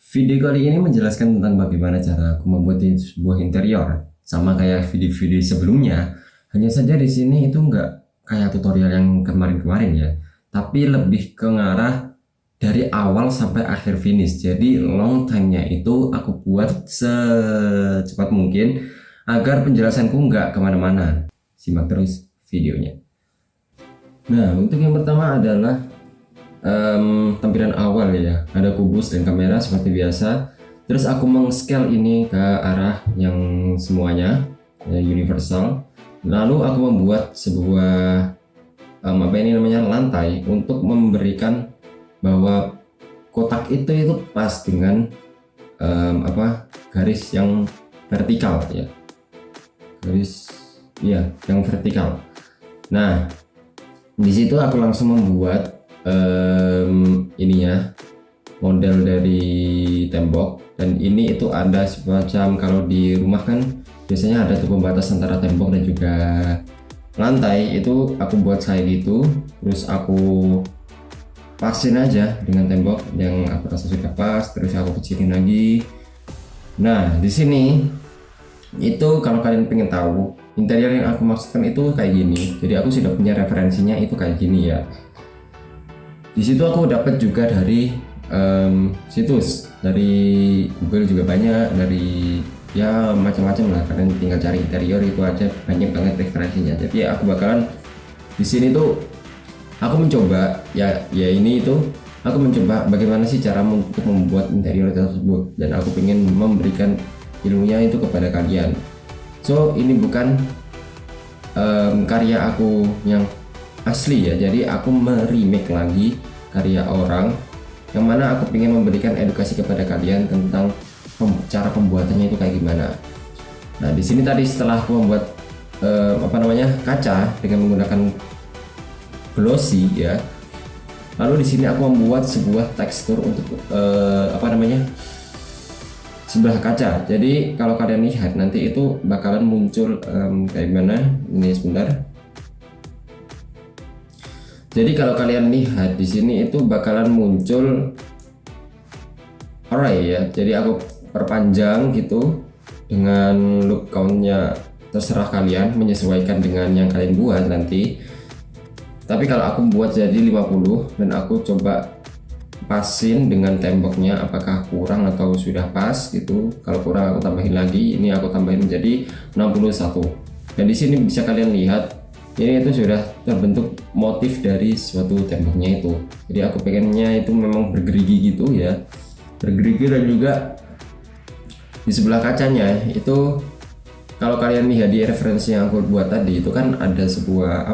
Video kali ini menjelaskan tentang bagaimana cara aku membuat sebuah interior. Sama kayak video-video sebelumnya, hanya saja di sini itu nggak kayak tutorial yang kemarin-kemarin ya, tapi lebih ke ngarah dari awal sampai akhir finish. Jadi long time-nya itu aku buat secepat mungkin agar penjelasanku nggak kemana-mana. Simak terus videonya. Nah, untuk yang pertama adalah tampilan awal ya, ada kubus dan kamera seperti biasa. Terus aku mengscale ini ke arah yang semuanya ya, universal. Lalu aku membuat sebuah apa ini namanya lantai untuk memberikan bahwa kotak itu pas dengan garis yang vertikal ya, garis ya yang vertikal. Nah, di situ aku langsung membuat ininya model dari tembok, dan ini itu ada semacam, kalau di rumah kan biasanya ada tuh pembatas antara tembok dan juga lantai, itu aku buat kayak gitu. Terus aku pasin aja dengan tembok yang aku rasa sudah pas, terus aku kecilin lagi. Nah, di sini itu kalau kalian pengen tahu interior yang aku maksudkan itu kayak gini, jadi aku sudah punya referensinya itu kayak gini ya. Di situ aku dapat juga dari situs, dari Google juga banyak, dari ya macam-macam lah. Kalian tinggal cari interior itu aja banyak banget referensinya. Jadi aku bakalan di sini tuh aku mencoba ya ini itu aku mencoba bagaimana sih cara untuk membuat interior tersebut, dan aku ingin memberikan ilmunya itu kepada kalian. So ini bukan karya aku yang asli ya, jadi aku meremake lagi karya orang yang mana aku ingin memberikan edukasi kepada kalian tentang cara pembuatannya itu kayak gimana. Nah, di sini tadi setelah aku membuat kaca dengan menggunakan glossy ya, lalu di sini aku membuat sebuah tekstur untuk sebelah kaca. Jadi kalau kalian lihat nanti itu bakalan muncul kayak gimana ini, sebentar. Jadi kalau kalian lihat di sini itu bakalan muncul array ya. Jadi aku perpanjang gitu dengan loop countnya, terserah kalian menyesuaikan dengan yang kalian buat nanti. Tapi kalau aku buat jadi 50 dan aku coba pasin dengan temboknya apakah kurang atau sudah pas gitu. Kalau kurang aku tambahin lagi, ini aku tambahin menjadi 61. Dan di sini bisa kalian lihat ini itu sudah terbentuk motif dari suatu temboknya itu. Jadi aku pengennya itu memang bergerigi gitu ya, bergerigi. Dan juga di sebelah kacanya itu kalau kalian lihat di referensi yang aku buat tadi itu kan ada sebuah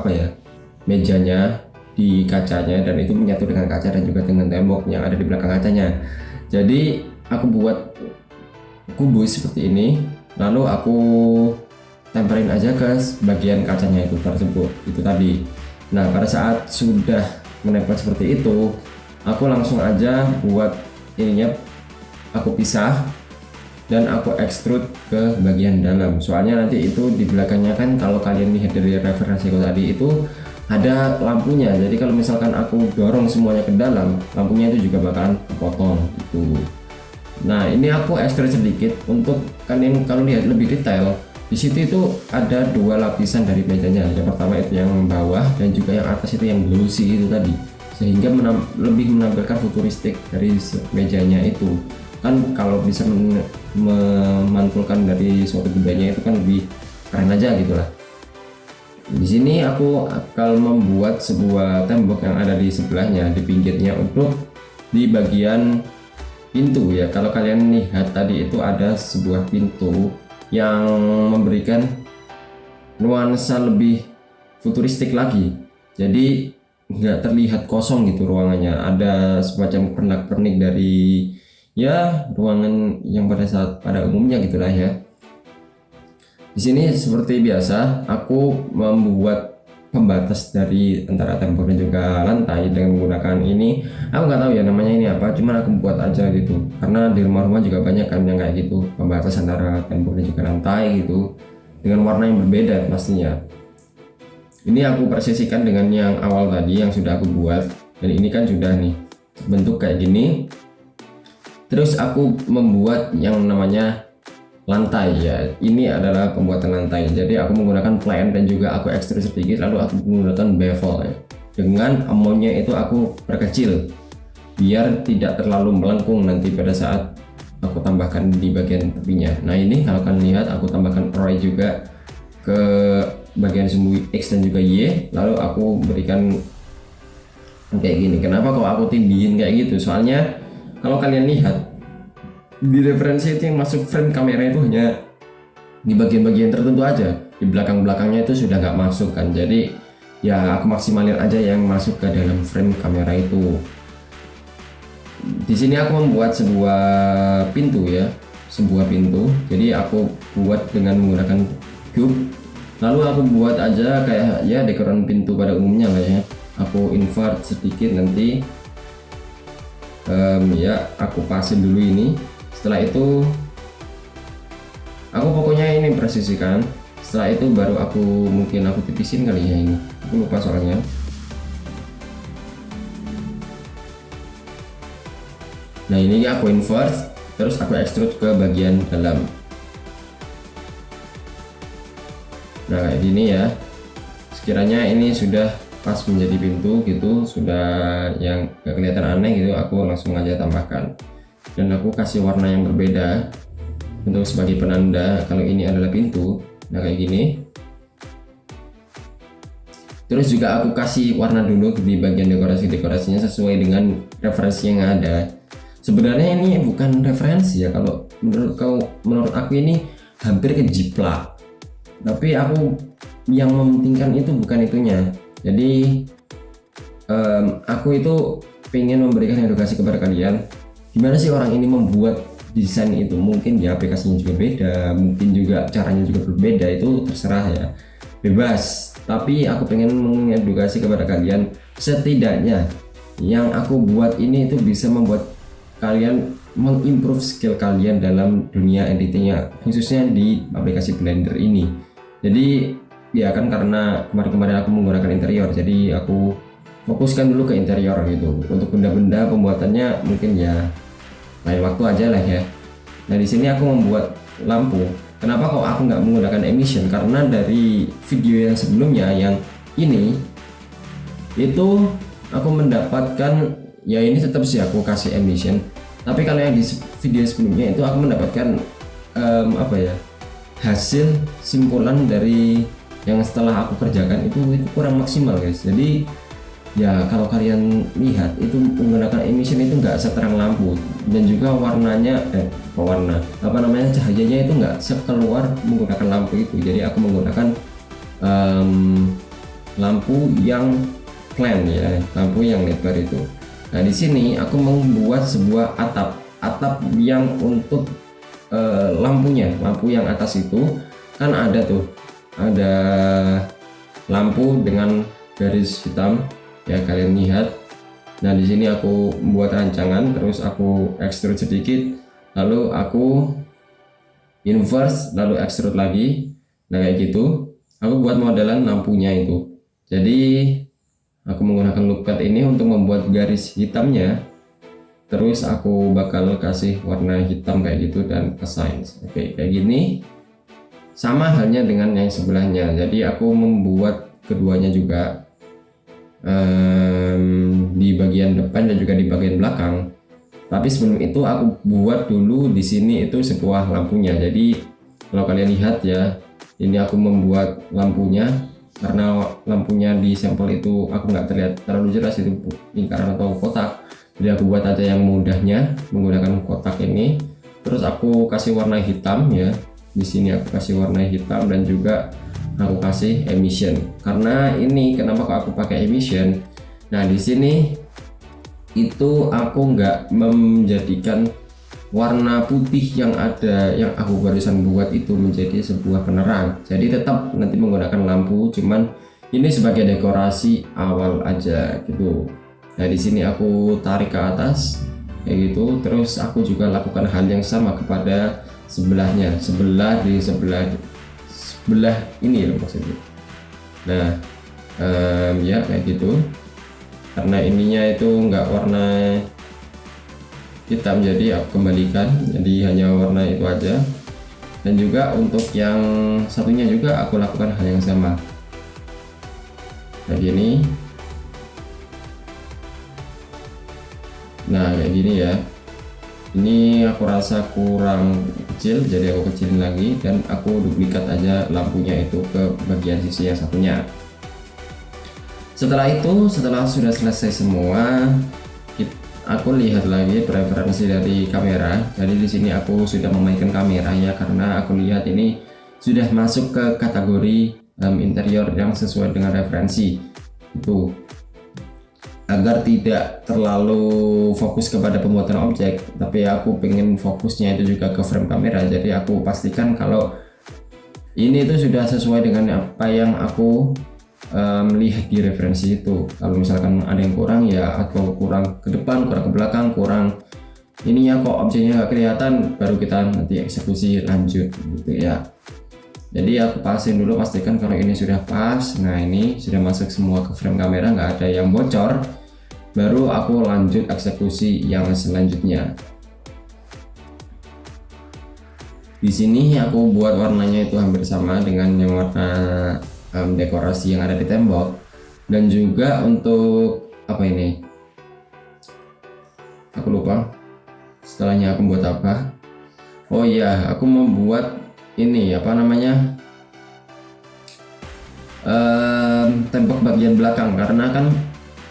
mejanya di kacanya, dan itu menyatu dengan kaca dan juga dengan tembok yang ada di belakang kacanya. Jadi aku buat kubus seperti ini, lalu aku tempelin aja ke bagian kacanya itu tersebut itu tadi. Nah, pada saat sudah menempel seperti itu, aku langsung aja buat ininya, aku pisah dan aku extrude ke bagian dalam. Soalnya nanti itu di belakangnya kan kalau kalian lihat dari referensi tadi itu ada lampunya. Jadi kalau misalkan aku dorong semuanya ke dalam, lampunya itu juga bakalan kepotong gitu. Nah, ini aku extrude sedikit untuk kalian kalau lihat lebih detail. Di situ itu ada dua lapisan dari mejanya. Yang pertama itu yang bawah, dan juga yang atas itu yang glossy itu tadi, sehingga lebih menampilkan futuristik dari mejanya itu. Kan kalau bisa memantulkan dari suatu budaya itu kan lebih keren aja gitulah. Di sini aku akan membuat sebuah tembok yang ada di sebelahnya, di pinggirnya, untuk di bagian pintu ya. Kalau kalian lihat tadi itu ada sebuah pintu yang memberikan nuansa lebih futuristik lagi. Jadi nggak terlihat kosong gitu ruangannya. Ada semacam pernak-pernik dari ya ruangan yang pada umumnya gitulah ya. Di sini seperti biasa aku membuat pembatas dari antara tembok dan juga lantai dengan menggunakan ini. Aku nggak tahu ya namanya ini apa, cuman aku buat aja gitu karena di rumah-rumah juga banyak kan yang kayak gitu, pembatas antara tembok dan juga lantai gitu dengan warna yang berbeda pastinya. Ini aku persisikan dengan yang awal tadi yang sudah aku buat, dan ini kan sudah nih bentuk kayak gini. Terus aku membuat yang namanya lantai ya. Ini adalah pembuatan lantai. Jadi aku menggunakan plan dan juga aku ekstrud sedikit, lalu aku menggunakan bevel ya. Dengan amountnya itu aku perkecil biar tidak terlalu melengkung nanti pada saat aku tambahkan di bagian tepinya. Nah ini kalau kalian lihat aku tambahkan array juga ke bagian sumbu X dan juga Y, lalu aku berikan kayak gini. Kenapa kalau aku tinggiin kayak gitu? Soalnya kalau kalian lihat di referensi itu yang masuk frame kamera itu hanya di bagian-bagian tertentu aja, di belakang-belakangnya itu sudah nggak masuk kan. Jadi ya aku maksimalin aja yang masuk ke dalam frame kamera itu. Di sini aku membuat sebuah pintu ya, sebuah pintu. Jadi aku buat dengan menggunakan cube, lalu aku buat aja kayak ya dekoran pintu pada umumnya lah ya. Aku invert sedikit nanti, ya aku pasin dulu ini. Setelah itu aku pokoknya ini presisikan. Setelah itu baru mungkin aku tipisin kali ya, ini aku lupa soalnya. Nah ini aku invert, terus aku extrude ke bagian dalam. Nah kayak gini ya. Sekiranya ini sudah pas menjadi pintu gitu, sudah yang gak kelihatan aneh gitu, aku langsung aja tambahkan. Dan aku kasih warna yang berbeda untuk sebagai penanda kalau ini adalah pintu. Nah kayak gini. Terus juga aku kasih warna dulu di bagian dekorasinya sesuai dengan referensi yang ada. Sebenarnya ini bukan referensi ya, kalau menurut aku ini hampir kejiplak. Tapi aku yang mementingkan itu bukan itunya. Jadi aku itu pengen memberikan edukasi kepada kalian. Gimana sih orang ini membuat desain itu? Mungkin ya aplikasinya juga beda, mungkin juga caranya juga berbeda, itu terserah ya, bebas. Tapi aku pengen mengedukasi kepada kalian, setidaknya yang aku buat ini itu bisa membuat kalian mengimprove skill kalian dalam dunia editingnya, khususnya di aplikasi Blender ini. Jadi ya kan karena kemarin aku menggunakan interior, jadi aku fokuskan dulu ke interior gitu. Untuk benda-benda pembuatannya mungkin ya lain waktu aja lah ya. Nah di sini aku membuat lampu. Kenapa kok aku nggak menggunakan emission? Karena dari video yang sebelumnya yang ini itu aku mendapatkan ya, ini tetap sih aku kasih emission. Tapi kalau yang di video sebelumnya itu aku mendapatkan apa ya, hasil simpulan dari yang setelah aku kerjakan itu kurang maksimal guys. Jadi ya kalau kalian lihat itu menggunakan emission itu nggak seterang lampu, dan juga warnanya cahayanya itu nggak sekeluar menggunakan lampu itu. Jadi aku menggunakan lampu yang clean ya, lampu yang lebar itu. Nah di sini aku membuat sebuah atap yang untuk lampunya, lampu yang atas itu kan ada tuh, ada lampu dengan garis hitam ya, kalian lihat. Nah di sini aku buat rancangan, terus aku extrude sedikit, lalu aku inverse, lalu extrude lagi. Nah kayak gitu aku buat modelan lampunya itu. Jadi aku menggunakan loop cut ini untuk membuat garis hitamnya, terus aku bakal kasih warna hitam kayak gitu dan assign. Oke kayak gini. Sama halnya dengan yang sebelahnya, jadi aku membuat keduanya juga di bagian depan dan juga di bagian belakang. Tapi sebelum itu aku buat dulu di sini itu sebuah lampunya. Jadi kalau kalian lihat ya, ini aku membuat lampunya karena lampunya di sampel itu aku nggak terlihat terlalu jelas itu lingkaran atau kotak. Jadi aku buat aja yang mudahnya menggunakan kotak ini. Terus aku kasih warna hitam ya. Di sini aku kasih warna hitam dan juga aku kasih emission. Karena ini kenapa kok aku pakai emission? Nah di sini itu aku nggak menjadikan warna putih yang ada yang aku barusan buat itu menjadi sebuah penerang. Jadi tetap nanti menggunakan lampu, cuman ini sebagai dekorasi awal aja gitu. Nah di sini aku tarik ke atas kayak gitu. Terus aku juga lakukan hal yang sama kepada sebelahnya, sebelah ini loh maksudnya. Nah ya kayak gitu. Karena ininya itu enggak warna hitam, jadi aku kembalikan jadi hanya warna itu aja. Dan juga untuk yang satunya juga aku lakukan hal yang sama kayak gini. Nah kayak gini ya, ini aku rasa kurang kecil jadi aku kecilin lagi, dan aku duplikat aja lampunya itu ke bagian sisi yang satunya. Setelah itu, setelah sudah selesai semua, aku lihat lagi preferensi dari kamera. Jadi di sini aku sudah memainkan kamera ya, karena aku lihat ini sudah masuk ke kategori interior yang sesuai dengan referensi itu, agar tidak terlalu fokus kepada pembuatan objek, tapi aku pengen fokusnya itu juga ke frame kamera. Jadi aku pastikan kalau ini itu sudah sesuai dengan apa yang aku melihat di referensi itu. Kalau misalkan ada yang kurang ya, atau kurang ke depan, kurang ke belakang, kurang ininya kok objeknya nggak kelihatan, baru kita nanti eksekusi lanjut gitu ya. Jadi aku pasin dulu, pastikan kalau ini sudah pas. Nah ini sudah masuk semua ke frame kamera, nggak ada yang bocor, baru aku lanjut eksekusi yang selanjutnya. Di sini aku buat warnanya itu hampir sama dengan yang warna dekorasi yang ada di tembok. Dan juga untuk apa ini, aku lupa setelahnya aku buat apa. Oh iya, aku mau buat ini apa namanya, tembok bagian belakang, karena kan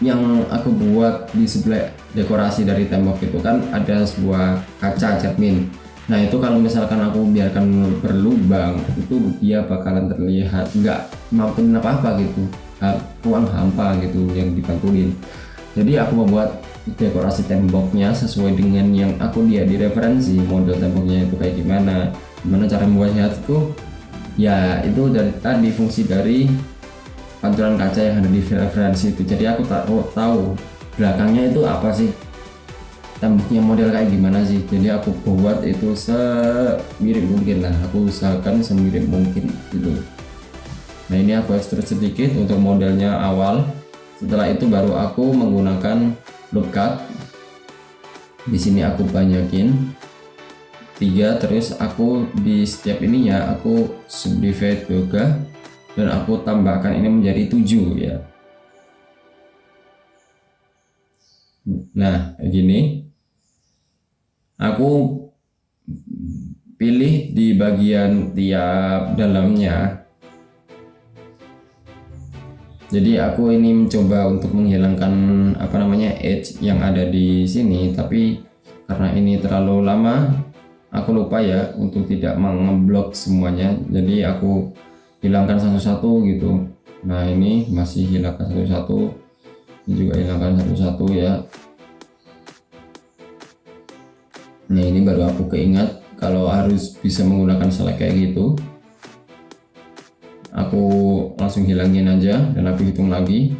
yang aku buat di sebelah dekorasi dari tembok itu kan ada sebuah kaca cermin. Nah itu kalau misalkan aku biarkan berlubang, itu dia bakalan terlihat nggak mampuin apa-apa gitu, ruang hampa gitu yang dipantulin. Jadi aku membuat dekorasi temboknya sesuai dengan yang aku lihat di referensi, model temboknya itu kayak gimana cara membuatnya itu ya, itu dari tadi fungsi dari pantulan kaca yang ada di referensi itu. Jadi aku tahu belakangnya itu apa sih, temboknya model kayak gimana sih. Jadi aku buat itu semirip mungkin lah, aku usahakan semirip mungkin gitu. Nah ini aku ekstrud sedikit untuk modelnya awal. Setelah itu baru aku menggunakan loop cut. Di sini aku banyakin 3, terus aku di setiap ininya aku subdivide juga, dan aku tambahkan ini menjadi 7 ya. Nah kayak gini. Aku pilih di bagian tiap dalamnya. Jadi aku ini mencoba untuk menghilangkan apa namanya edge yang ada di sini, tapi karena ini terlalu lama aku lupa ya untuk tidak mengeblok semuanya, jadi aku hilangkan satu-satu gitu. Nah ini masih hilangkan satu-satu, ini juga hilangkan satu-satu ya. Nah ini baru aku keingat kalau harus bisa menggunakan selek kayak gitu. Aku langsung hilangin aja dan aku hitung lagi.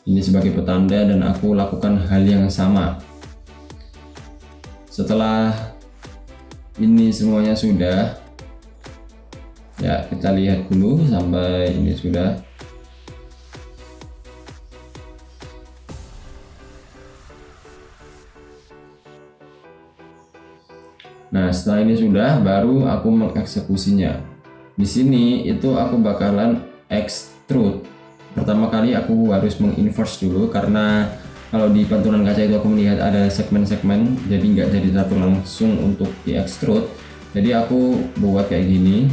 Ini sebagai petanda dan aku lakukan hal yang sama. Setelah ini semuanya sudah, ya kita lihat dulu sampai ini sudah. Nah setelah ini sudah, baru aku mengeksekusinya. Di sini itu aku bakalan extrude. Pertama kali aku harus menginverse dulu, karena kalau di pantulan kaca itu aku melihat ada segmen-segmen, jadi nggak jadi satu langsung untuk di extrude. Jadi aku buat kayak gini.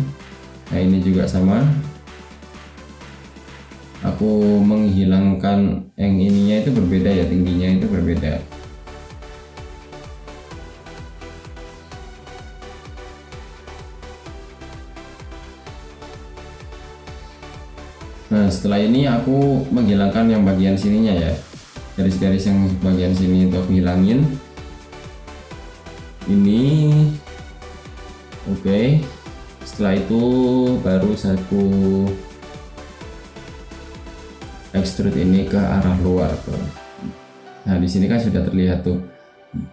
Nah ini juga sama. Aku menghilangkan yang ininya itu berbeda ya, tingginya itu berbeda. Nah setelah ini aku menghilangkan yang bagian sininya ya, garis-garis yang bagian sini itu aku hilangin. Ini oke. Setelah itu baru aku extrude ini ke arah luar tuh. Nah di sini kan sudah terlihat tuh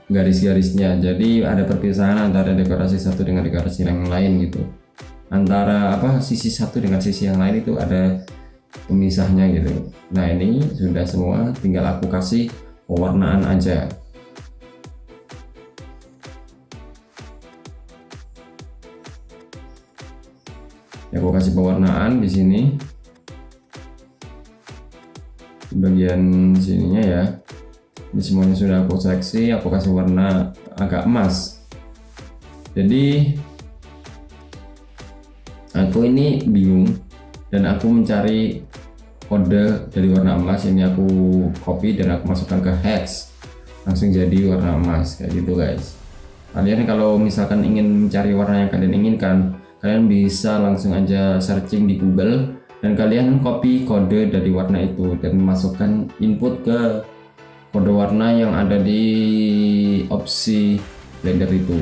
garis-garisnya, jadi ada perpisahan antara dekorasi satu dengan dekorasi yang lain gitu, antara apa sisi satu dengan sisi yang lain itu ada pemisahnya gitu. Nah ini sudah semua, tinggal aku kasih pewarnaan aja. Aku kasih pewarnaan di sini, di bagian sininya ya. Ini semuanya sudah aku seleksi, aku kasih warna agak emas. Jadi aku ini bingung dan aku mencari kode dari warna emas. Ini aku copy dan aku masukkan ke hex, langsung jadi warna emas kayak gitu guys. Kalian kalau misalkan ingin mencari warna yang kalian inginkan, kalian bisa langsung aja searching di Google dan kalian copy kode dari warna itu dan masukkan input ke kode warna yang ada di opsi Blender itu.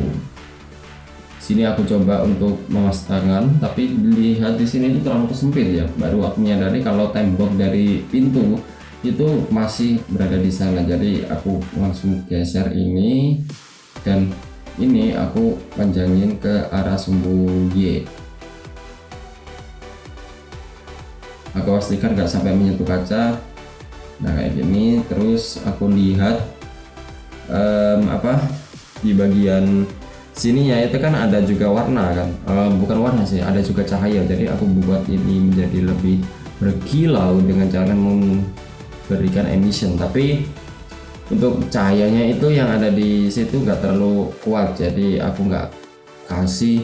Sini aku coba untuk memasangkan, tapi lihat di sini itu terlalu sempit ya. Baru aku menyadari kalau tembok dari pintu itu masih berada di sana. Jadi aku langsung geser ini dan ini aku panjangin ke arah sumbu Y. Aku pastikan nggak sampai menyentuh kaca. Nah kayak gini. Terus aku lihat di bagian sini ya, itu kan ada juga warna kan, bukan warna sih, ada juga cahaya. Jadi aku buat ini menjadi lebih berkilau dengan cara memberikan emission, tapi untuk cahayanya itu yang ada di situ nggak terlalu kuat, jadi aku nggak kasih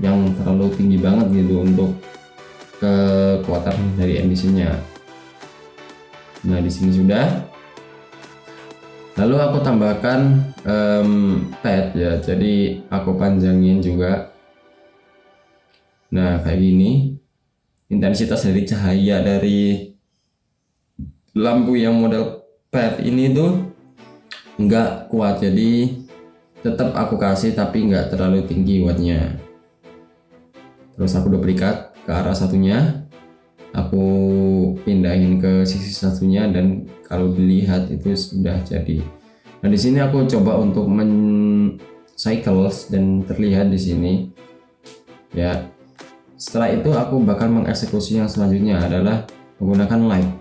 yang terlalu tinggi banget gitu untuk kekuatan dari emissionnya. Nah di sini sudah. Lalu aku tambahkan pad ya, jadi aku panjangin juga. Nah kayak gini, intensitas dari cahaya dari lampu yang model pad ini tuh nggak kuat, jadi tetap aku kasih tapi nggak terlalu tinggi wattnya. Terus aku duplikat ke arah satunya, aku pindahin ke sisi satunya dan kalau dilihat itu sudah jadi. Nah di sini aku coba untuk cycles dan terlihat di sini ya. Setelah itu aku bakal mengeksekusi yang selanjutnya adalah menggunakan light.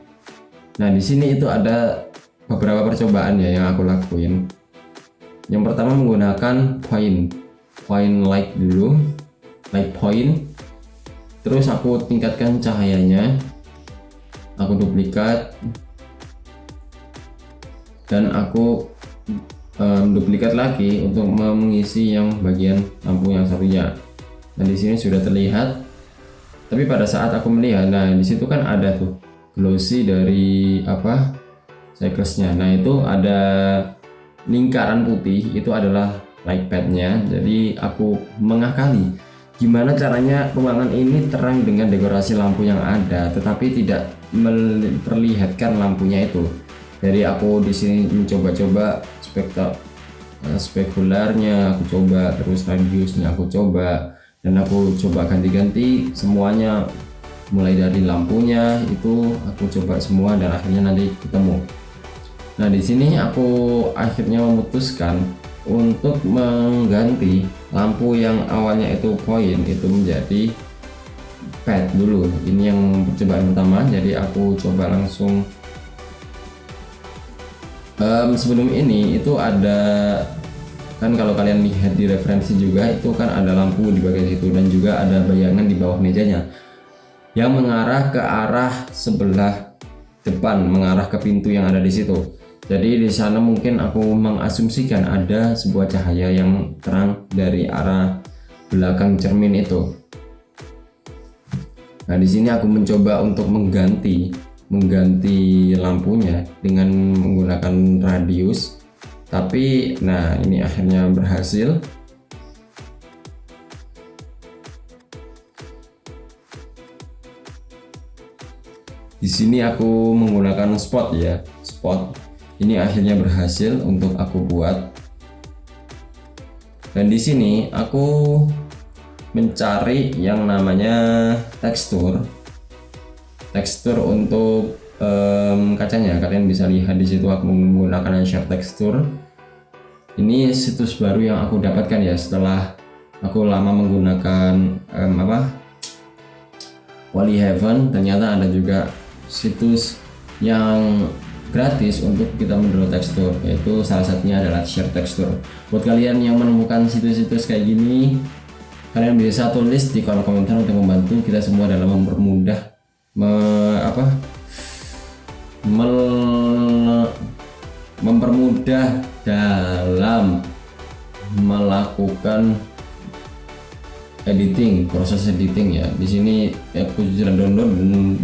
Nah di sini itu ada beberapa percobaan ya yang aku lakuin. Yang pertama menggunakan point light dulu, light point. Terus aku tingkatkan cahayanya, aku duplikat dan aku duplikat lagi untuk mengisi yang bagian lampu yang satunya. Nah di sini sudah terlihat, tapi pada saat aku melihat, nah di situ kan ada tuh glossy dari cyclesnya. Nah itu ada lingkaran putih, itu adalah light padnya. Jadi aku mengakali gimana caranya ruangan ini terang dengan dekorasi lampu yang ada, tetapi tidak memperlihatkan lampunya itu. Jadi aku di sini mencoba-coba spekularnya, aku coba, terus radiusnya aku coba, dan aku coba ganti-ganti semuanya, mulai dari lampunya itu aku coba semua dan akhirnya nanti ketemu. Nah di sini aku akhirnya memutuskan untuk mengganti lampu yang awalnya itu point itu menjadi pad dulu. Ini yang percobaan pertama, jadi aku coba langsung. Sebelum ini itu ada kan, kalau kalian lihat di referensi juga itu kan ada lampu di bagian situ dan juga ada bayangan di bawah mejanya yang mengarah ke arah sebelah depan, mengarah ke pintu yang ada di situ. Jadi di sana mungkin aku mengasumsikan ada sebuah cahaya yang terang dari arah belakang cermin itu. Nah di sini aku mencoba untuk mengganti lampunya dengan menggunakan radius, tapi nah ini akhirnya berhasil. Di sini aku menggunakan spot. Ini akhirnya berhasil untuk aku buat. Dan di sini aku mencari yang namanya tekstur untuk kacanya. Kalian bisa lihat di situ aku menggunakan shape texture. Ini situs baru yang aku dapatkan ya setelah aku lama menggunakan Wally Heaven. Ternyata ada juga situs yang gratis untuk kita mendownload tekstur, yaitu salah satunya adalah Share Texture. Buat kalian yang menemukan situs-situs kayak gini, Kalian bisa tulis di kolom komentar untuk membantu kita semua dalam mempermudah mempermudah dalam melakukan proses editing ya. Di sini aku sudah download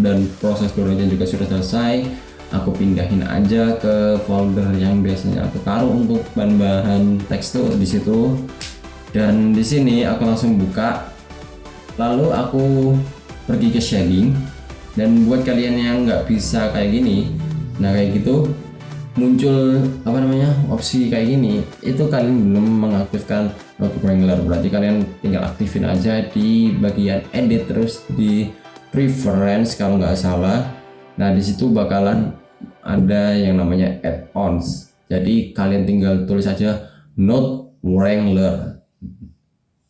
dan proses downloadnya juga sudah selesai. Aku pindahin aja ke folder yang biasanya aku taruh untuk bahan-bahan tekstur di situ. Dan di sini aku langsung buka, lalu aku pergi ke shading. Dan buat kalian yang nggak bisa kayak gini, nah kayak gitu muncul opsi kayak gini, itu kalian belum mengaktifkan notebook wrangler. Berarti kalian tinggal aktifin aja di bagian edit, terus di preference kalau nggak salah. Nah di situ bakalan ada yang namanya add-ons. Jadi kalian tinggal tulis aja Note Wrangler.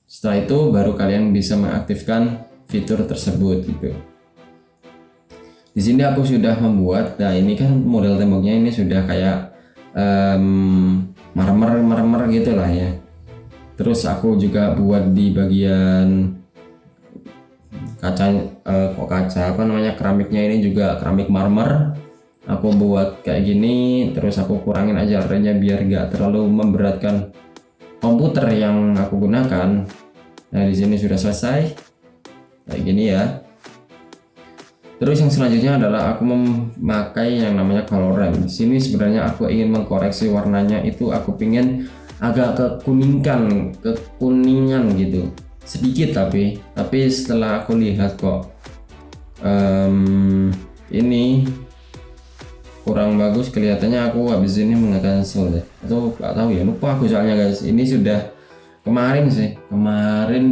Setelah itu baru kalian bisa mengaktifkan fitur tersebut gitu. Di sini aku sudah membuat. Nah ini kan model temboknya ini sudah kayak marmer gitu lah ya. Terus aku juga buat di bagian keramiknya ini juga keramik marmer. Aku buat kayak gini, terus aku kurangin aja area biar gak terlalu memberatkan komputer yang aku gunakan. Nah di sini sudah selesai kayak gini ya. Terus yang selanjutnya adalah aku memakai yang namanya color ramp. Di sini sebenarnya aku ingin mengkoreksi warnanya, itu aku pingin agak kekuningan gitu sedikit, tapi setelah aku lihat kok ini kurang bagus kelihatannya, aku habis ini meng-cancel ya, atau nggak tahu ya, lupa aku soalnya guys. Ini sudah kemarin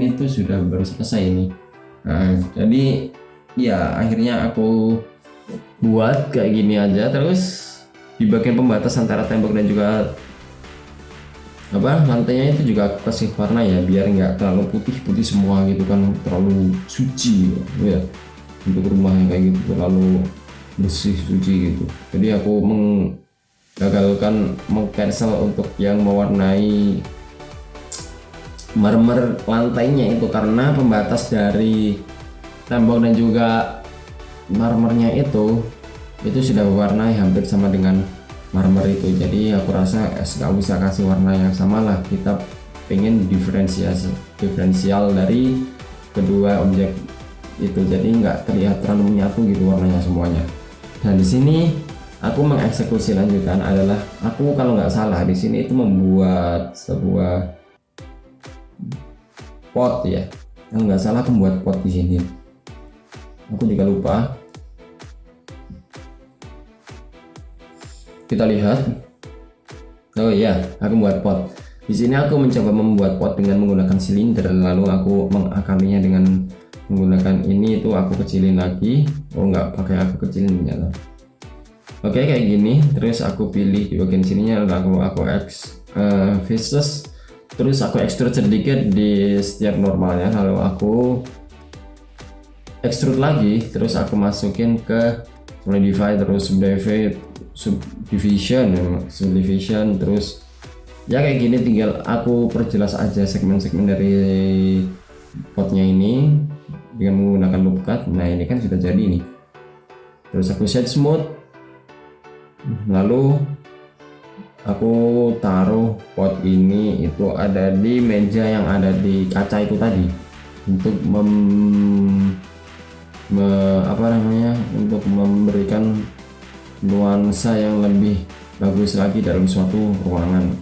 itu sudah baru selesai ini. Nah jadi ya akhirnya aku buat kayak gini aja. Terus di bagian pembatas antara tembok dan juga lantainya itu juga aku kasih warna ya, biar nggak terlalu putih semua gitu kan, terlalu suci ya, untuk rumah yang kayak gitu terlalu bersih suci gitu. Jadi aku mengcancel untuk yang mewarnai marmer lantainya itu, karena pembatas dari tembok dan juga marmernya itu sudah berwarna hampir sama dengan marmer itu. Jadi aku rasa nggak bisa kasih warna yang sama lah, kita pengen diferensial dari kedua objek itu, jadi nggak terlihat terlalu menyatu gitu warnanya semuanya. Dan di sini aku mengeksekusi lanjutan adalah, aku kalau nggak salah di sini itu membuat sebuah pot ya, kalau nggak salah aku membuat pot di sini, aku juga lupa. Kita lihat. Oh iya, aku membuat pot. Di sini aku mencoba membuat pot dengan menggunakan silinder, lalu aku mengakalinya dengan menggunakan ini, itu aku kecilin lagi. Oh nggak pakai aku kecilin ya. Oke kayak gini. Terus aku pilih di bagian sininya, lalu aku faces, terus aku extrude sedikit di setiap normalnya, lalu aku extrude lagi, terus aku masukin ke solidify, terus subdivision, terus ya kayak gini. Tinggal aku perjelas aja segmen-segmen dari potnya ini dengan menggunakan loop cut. Nah ini kan sudah jadi nih. Terus aku shade smooth, lalu aku taruh pot ini itu ada di meja yang ada di kaca itu tadi, untuk untuk memberikan nuansa yang lebih bagus lagi dalam suatu ruangan.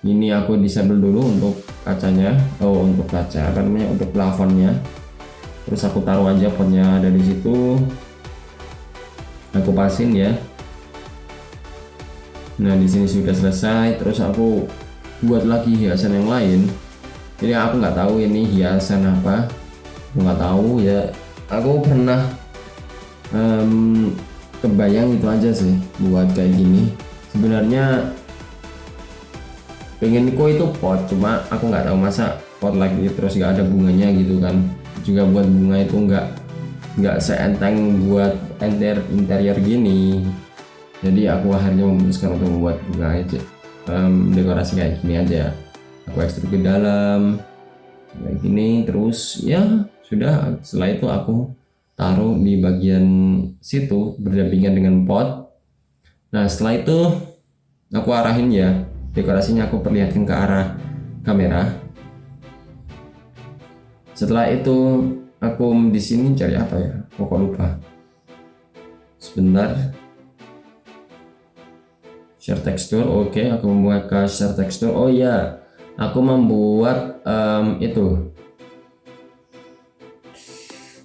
Ini aku disable dulu untuk kacanya, untuk plafonnya. Terus aku taruh aja potnya ada di situ, aku pasin ya. Nah di sini sudah selesai. Terus aku buat lagi hiasan yang lain. Jadi aku nggak tahu ini hiasan apa, nggak tahu ya. Aku pernah kebayang itu aja sih buat kayak gini. Sebenarnya pengenku itu pot, cuma aku nggak tahu masa pot lagi terus nggak ada bunganya gitu kan. Juga buat bunga itu nggak seenteng buat interior gini. Jadi aku akhirnya memutuskan untuk membuat bunga aja, dekorasi kayak gini aja. Aku ekstruk ke dalam, kayak gini. Terus ya sudah, setelah itu aku taruh di bagian situ berdampingan dengan pot. Nah setelah itu aku arahin ya, dekorasinya aku perlihatkan ke arah kamera. Setelah itu aku di sini cari apa ya, kok lupa, sebentar. Share texture, oke, aku membuat ke share texture. Oh ya, aku membuat itu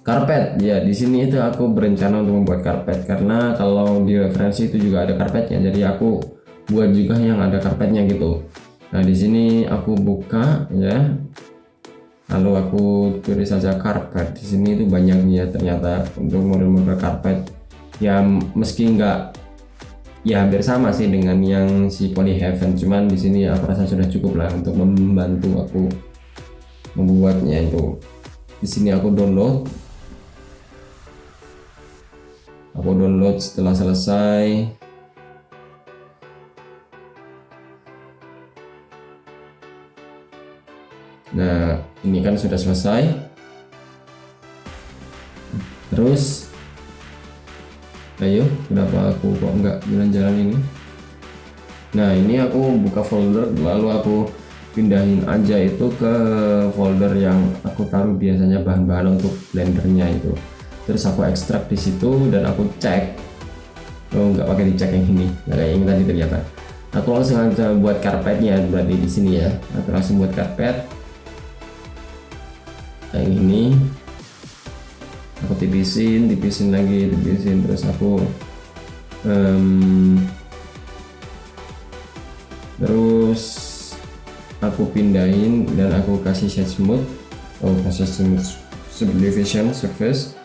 karpet ya. Di sini itu aku berencana untuk membuat karpet karena kalau di referensi itu juga ada karpetnya, jadi aku buat juga yang ada karpetnya gitu. Nah di sini aku buka ya, lalu aku tulis saja karpet. Di sini itu banyak ya ternyata untuk model-model karpet ya, meski enggak ya hampir sama sih dengan yang si Pony Heaven, cuman di sini aku rasa sudah cukup lah untuk membantu aku membuatnya itu. Di sini aku download setelah selesai. Nah ini kan sudah selesai. Terus ayo, kenapa aku kok nggak jalan-jalan ini? Nah ini aku buka folder, lalu aku pindahin aja itu ke folder yang aku taruh biasanya bahan-bahan untuk blendernya itu. Terus aku ekstrak di situ dan aku cek. Oh nggak pakai dicek yang ini, nggak kayak yang tadi ternyata. Aku langsung aja buat karpetnya, berarti di sini ya. Aku langsung buat karpet kayak ini. Aku tipisin lagi, terus aku terus aku pindahin dan aku kasih shade smooth, kasih subdivision surface.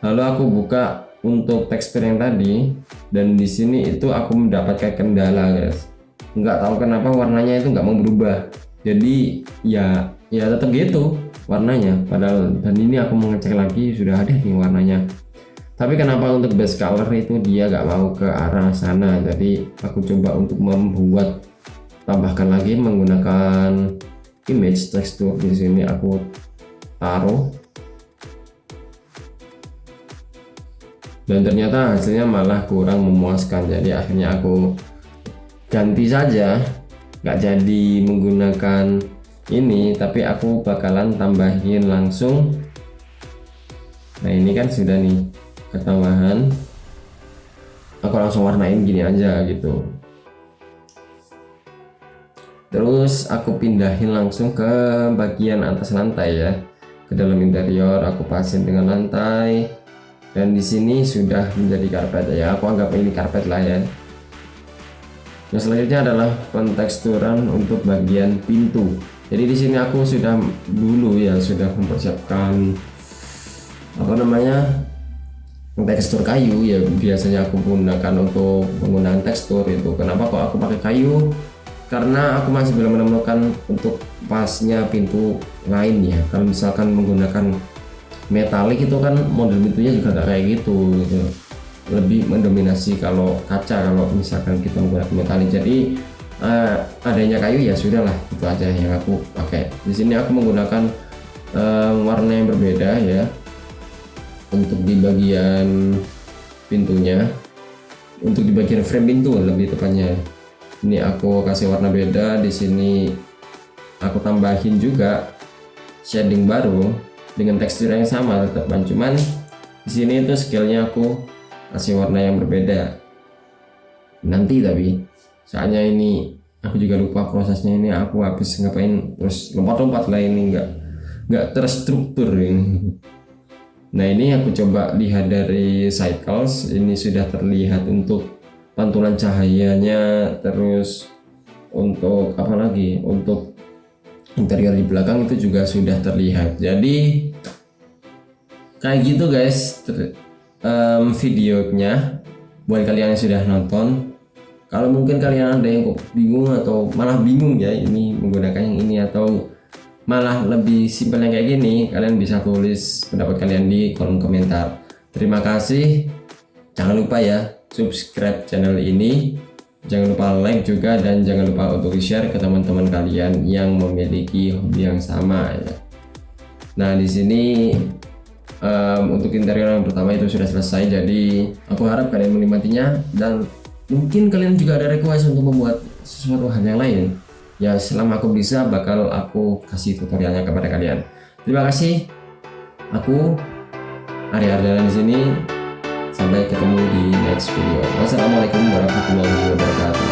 Lalu aku buka untuk tekstur yang tadi, dan di sini itu aku mendapatkan kendala guys, nggak tahu kenapa warnanya itu nggak mau berubah. Jadi ya tetap gitu warnanya, padahal, dan ini aku mengecek lagi sudah ada nih warnanya, tapi kenapa untuk base color itu dia gak mau ke arah sana. Jadi aku coba untuk membuat, tambahkan lagi menggunakan image tekstur. Di sini aku taruh dan ternyata hasilnya malah kurang memuaskan, jadi akhirnya aku ganti saja, gak jadi menggunakan ini, tapi aku bakalan tambahin langsung. Nah ini kan sudah nih ketambahan, aku langsung warnain gini aja gitu. Terus aku pindahin langsung ke bagian atas lantai ya, ke dalam interior. Aku pasin dengan lantai, dan di sini sudah menjadi karpet ya, aku anggap ini karpet lah ya. Yang selanjutnya adalah penteksturan untuk bagian pintu. Jadi di sini aku sudah mempersiapkan tekstur kayu ya, biasanya aku gunakan untuk penggunaan tekstur itu. Kenapa kok aku pakai kayu? Karena aku masih belum menemukan untuk pasnya pintu lain ya. Kalau misalkan menggunakan metalik itu kan model pintunya juga nggak kayak gitu. Lebih mendominasi kalau kaca, kalau misalkan kita menggunakan metalik. Jadi adanya kayu ya sudahlah, itu aja yang aku pakai. Di sini aku menggunakan warna yang berbeda ya untuk di bagian pintunya, untuk di bagian frame pintu lebih tepatnya. Ini aku kasih warna beda. Di sini aku tambahin juga shading baru dengan tekstur yang sama tetepan, cuman di sini itu skillnya aku kasih warna yang berbeda nanti, tapi soalnya ini aku juga lupa prosesnya. Ini aku habis ngapain terus lompat-lompat lah, ini nggak terstruktur ini. Nah ini aku coba lihat dari cycles, ini sudah terlihat untuk pantulan cahayanya. Terus untuk apa lagi, untuk interior di belakang itu juga sudah terlihat. Jadi kayak gitu guys videonya buat kalian yang sudah nonton. Kalau mungkin kalian ada yang kok bingung atau malah bingung ya ini menggunakan yang ini atau malah lebih simpel yang kayak gini, kalian bisa tulis pendapat kalian di kolom komentar. Terima kasih, jangan lupa ya subscribe channel ini Jangan lupa like juga dan jangan lupa untuk di-share ke teman-teman kalian yang memiliki hobi yang sama ya. Nah, di sini untuk interior yang pertama itu sudah selesai, jadi aku harap kalian menikmatinya dan mungkin kalian juga ada request untuk membuat sesuatu hal yang lain. Ya, selama aku bisa bakal aku kasih tutorialnya kepada kalian. Terima kasih. Aku Arya Ardana di sini. Sampai ketemu di next video. Wassalamualaikum warahmatullahi wabarakatuh.